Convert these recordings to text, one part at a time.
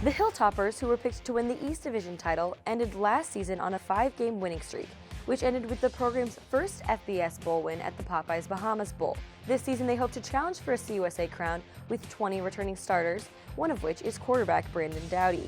The Hilltoppers, who were picked to win the East Division title, ended last season on a 5-game winning streak, which ended with the program's first FBS Bowl win at the Popeyes Bahamas Bowl. This season they hope to challenge for a CUSA crown with 20 returning starters, one of which is quarterback Brandon Dowdy.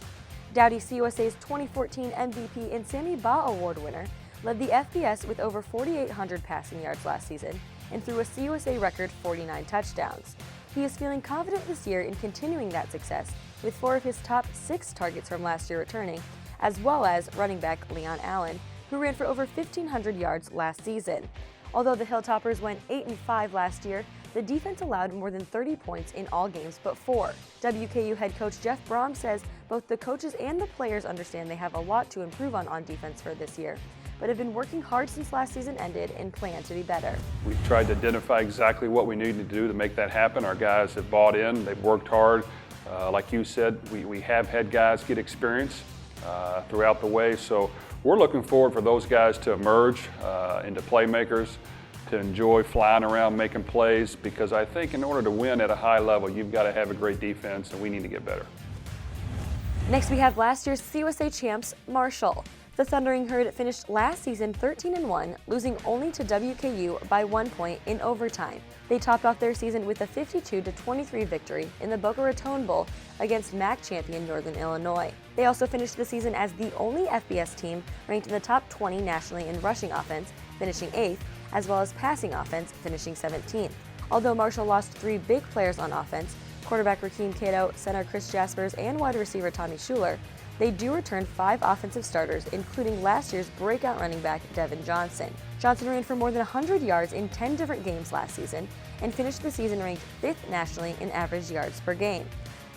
Dowdy, CUSA's 2014 MVP and Sammy Baugh Award winner, led the FBS with over 4,800 passing yards last season and threw a CUSA record 49 touchdowns. He is feeling confident this year in continuing that success, with 4 of his top 6 targets from last year returning, as well as running back Leon Allen, who ran for over 1,500 yards last season. Although the Hilltoppers went 8-5 last year, the defense allowed more than 30 points in all games but 4. WKU head coach Jeff Brom says both the coaches and the players understand they have a lot to improve on defense for this year, but have been working hard since last season ended and plan to be better. We've tried to identify exactly what we needed to do to make that happen. Our guys have bought in, they've worked hard. Like you said, we have had guys get experience throughout the way, so we're looking forward for those guys to emerge into playmakers, to enjoy flying around making plays, because I think in order to win at a high level, you've got to have a great defense, and we need to get better. Next, we have last year's CUSA champs, Marshall. The Thundering Herd finished last season 13-1, losing only to WKU by 1 point in overtime. They topped off their season with a 52-23 victory in the Boca Raton Bowl against MAC champion Northern Illinois. They also finished the season as the only FBS team ranked in the top 20 nationally in rushing offense, finishing 8th, as well as passing offense, finishing 17th. Although Marshall lost 3 big players on offense, quarterback Rakeem Cato, center Chris Jaspers, and wide receiver Tommy Schuler, they do return 5 offensive starters, including last year's breakout running back Devin Johnson. Johnson ran for more than 100 yards in 10 different games last season and finished the season ranked 5th nationally in average yards per game.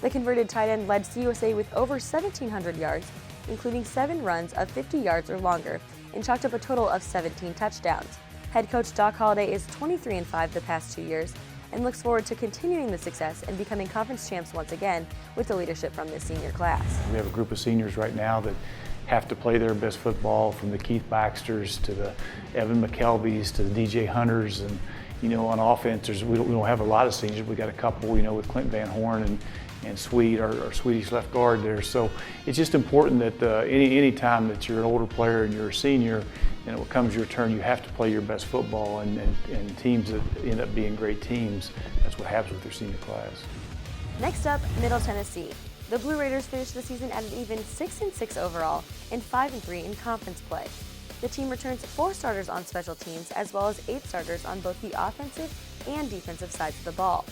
The converted tight end led CUSA with over 1,700 yards, including 7 runs of 50 yards or longer, and chalked up a total of 17 touchdowns. Head coach Doc Holliday is 23-5 the past 2 years and looks forward to continuing the success and becoming conference champs once again with the leadership from this senior class. We have a group of seniors right now that have to play their best football, from the Keith Baxters to the Evan McKelveys to the DJ Hunters, and on offense we don't have a lot of seniors. We got a couple, with Clint Van Horn and Sweet, our Swedish left guard there. So it's just important that any time that you're an older player and you're a senior, and it comes your turn, you have to play your best football, and teams that end up being great teams, that's what happens with their senior class. Next up, Middle Tennessee. The Blue Raiders finished the season at an even 6-6 overall and 5-3 in conference play. The team returns 4 starters on special teams, as well as 8 starters on both the offensive and defensive sides of the ball.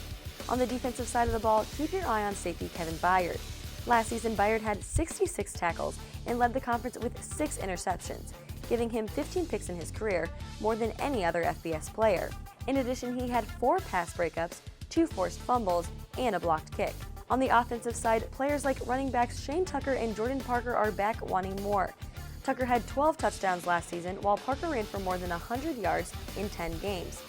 On the defensive side of the ball, keep your eye on safety Kevin Byard. Last season, Byard had 66 tackles and led the conference with 6 interceptions, giving him 15 picks in his career, more than any other FBS player. In addition, he had 4 pass breakups, 2 forced fumbles, and a blocked kick. On the offensive side, players like running backs Shane Tucker and Jordan Parker are back wanting more. Tucker had 12 touchdowns last season, while Parker ran for more than 100 yards in 10 games.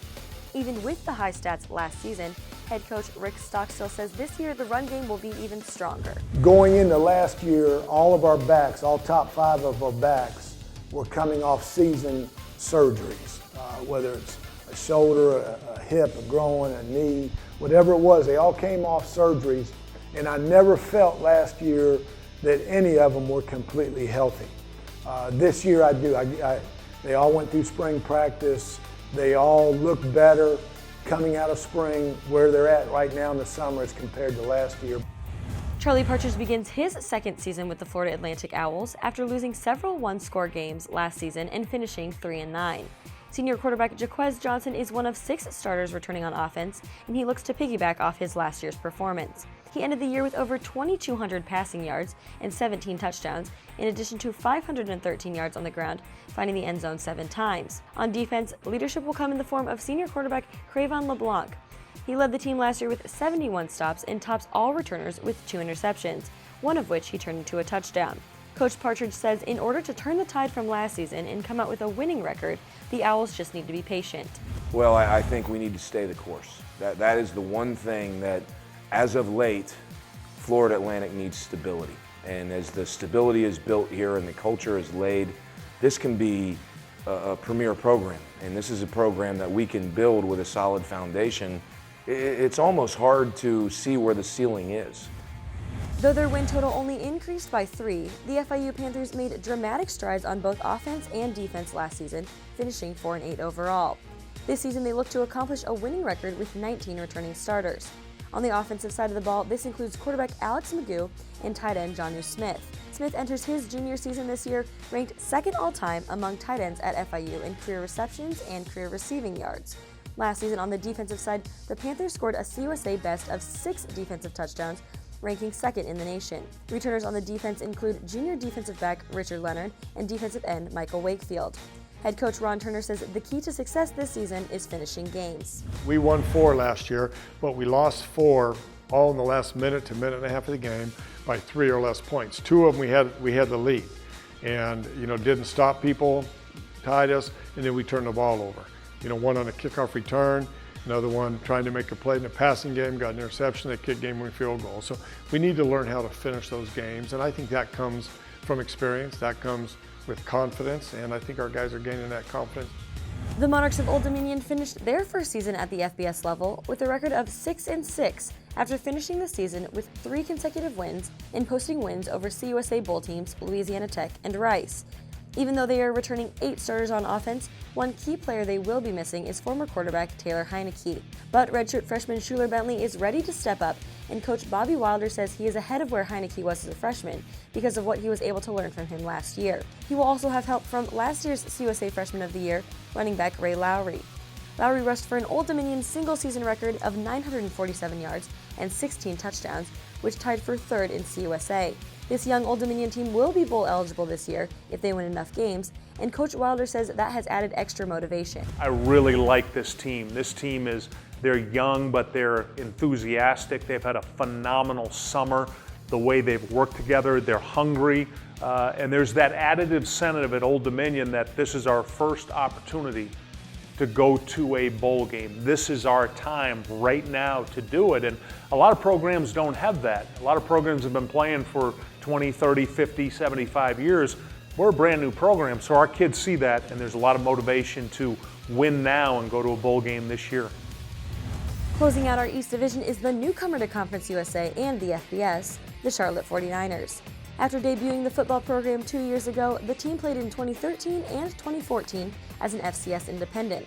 Even with the high stats last season, head coach Rick Stockstill says this year the run game will be even stronger. Going into last year, all of our backs, all top 5 of our backs, were coming off season surgeries, whether it's a shoulder, a hip, a groin, a knee, whatever it was, they all came off surgeries, and I never felt last year that any of them were completely healthy. This year I do. They all went through spring practice. They all look better coming out of spring, where they're at right now in the summer as compared to last year. Charlie Partridge begins his 2nd season with the Florida Atlantic Owls after losing several one-score games last season and finishing 3-9. Senior quarterback Jaquez Johnson is one of 6 starters returning on offense, and he looks to piggyback off his last year's performance. He ended the year with over 2,200 passing yards and 17 touchdowns, in addition to 513 yards on the ground, finding the end zone 7 times. On defense, leadership will come in the form of senior quarterback Cravon LeBlanc. He led the team last year with 71 stops and tops all returners with 2 interceptions, one of which he turned into a touchdown. Coach Partridge says in order to turn the tide from last season and come out with a winning record, the Owls just need to be patient. Well, I think we need to stay the course. That is the one thing that, as of late, Florida Atlantic needs stability. And as the stability is built here and the culture is laid, this can be a premier program. And this is a program that we can build with a solid foundation. It's almost hard to see where the ceiling is. Though their win total only increased by 3, the FIU Panthers made dramatic strides on both offense and defense last season, finishing 4-8 overall. This season they look to accomplish a winning record with 19 returning starters. On the offensive side of the ball, this includes quarterback Alex Magoo and tight end Jonnu Smith. Smith enters his junior season this year ranked second all-time among tight ends at FIU in career receptions and career receiving yards. Last season on the defensive side, the Panthers scored a CUSA best of 6 defensive touchdowns, ranking second in the nation. Returners on the defense include junior defensive back Richard Leonard and defensive end Michael Wakefield. Head coach Ron Turner says the key to success this season is finishing games. We won 4 last year, but we lost 4 all in the last minute to minute and a half of the game by 3 or less points. 2 of them we had the lead, and didn't stop people, tied us, and then we turned the ball over. One on a kickoff return, another one trying to make a play in the passing game, got an interception, a kick game, winning field goal. So we need to learn how to finish those games, and I think that comes from experience, that comes with confidence, and I think our guys are gaining that confidence. The Monarchs of Old Dominion finished their first season at the FBS level with a record of 6-6 after finishing the season with 3 consecutive wins and posting wins over CUSA Bowl teams Louisiana Tech and Rice. Even though they are returning 8 starters on offense, one key player they will be missing is former quarterback Taylor Heineke. But redshirt freshman Schuler Bentley is ready to step up, and coach Bobby Wilder says he is ahead of where Heineke was as a freshman because of what he was able to learn from him last year. He will also have help from last year's CUSA Freshman of the Year, running back Ray Lowry. Lowry rushed for an Old Dominion single-season record of 947 yards and 16 touchdowns, which tied for 3rd in CUSA. This young Old Dominion team will be bowl eligible this year if they win enough games, and Coach Wilder says that has added extra motivation. I really like this team. They're young, but they're enthusiastic. They've had a phenomenal summer. The way they've worked together, they're hungry, and there's that added incentive at Old Dominion that this is our first opportunity to go to a bowl game. This is our time right now to do it, and a lot of programs don't have that. A lot of programs have been playing for 20, 30, 50, 75 years. We're a brand new program, so our kids see that, and there's a lot of motivation to win now and go to a bowl game this year. Closing out our East Division is the newcomer to Conference USA and the FBS, the Charlotte 49ers. After debuting the football program 2 years ago, the team played in 2013 and 2014 as an FCS independent.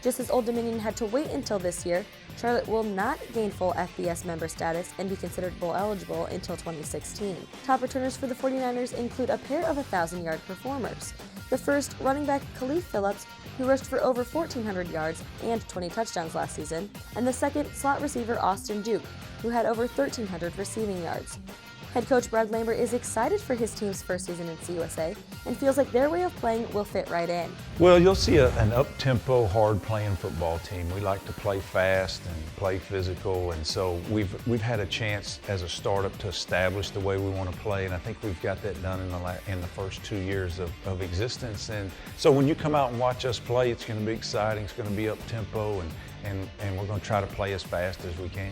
Just as Old Dominion had to wait until this year, Charlotte will not gain full FBS member status and be considered bowl eligible until 2016. Top returners for the 49ers include a pair of 1,000-yard performers. The first, running back Khalif Phillips, who rushed for over 1,400 yards and 20 touchdowns last season, and the second, slot receiver Austin Duke, who had over 1,300 receiving yards. Head coach Brad Lambert is excited for his team's first season in CUSA and feels like their way of playing will fit right in. Well, you'll see an up-tempo, hard-playing football team. We like to play fast and play physical, and so we've had a chance as a startup to establish the way we want to play, and I think we've got that done in the first 2 years of existence. And so when you come out and watch us play, it's going to be exciting. It's going to be up-tempo, and we're going to try to play as fast as we can.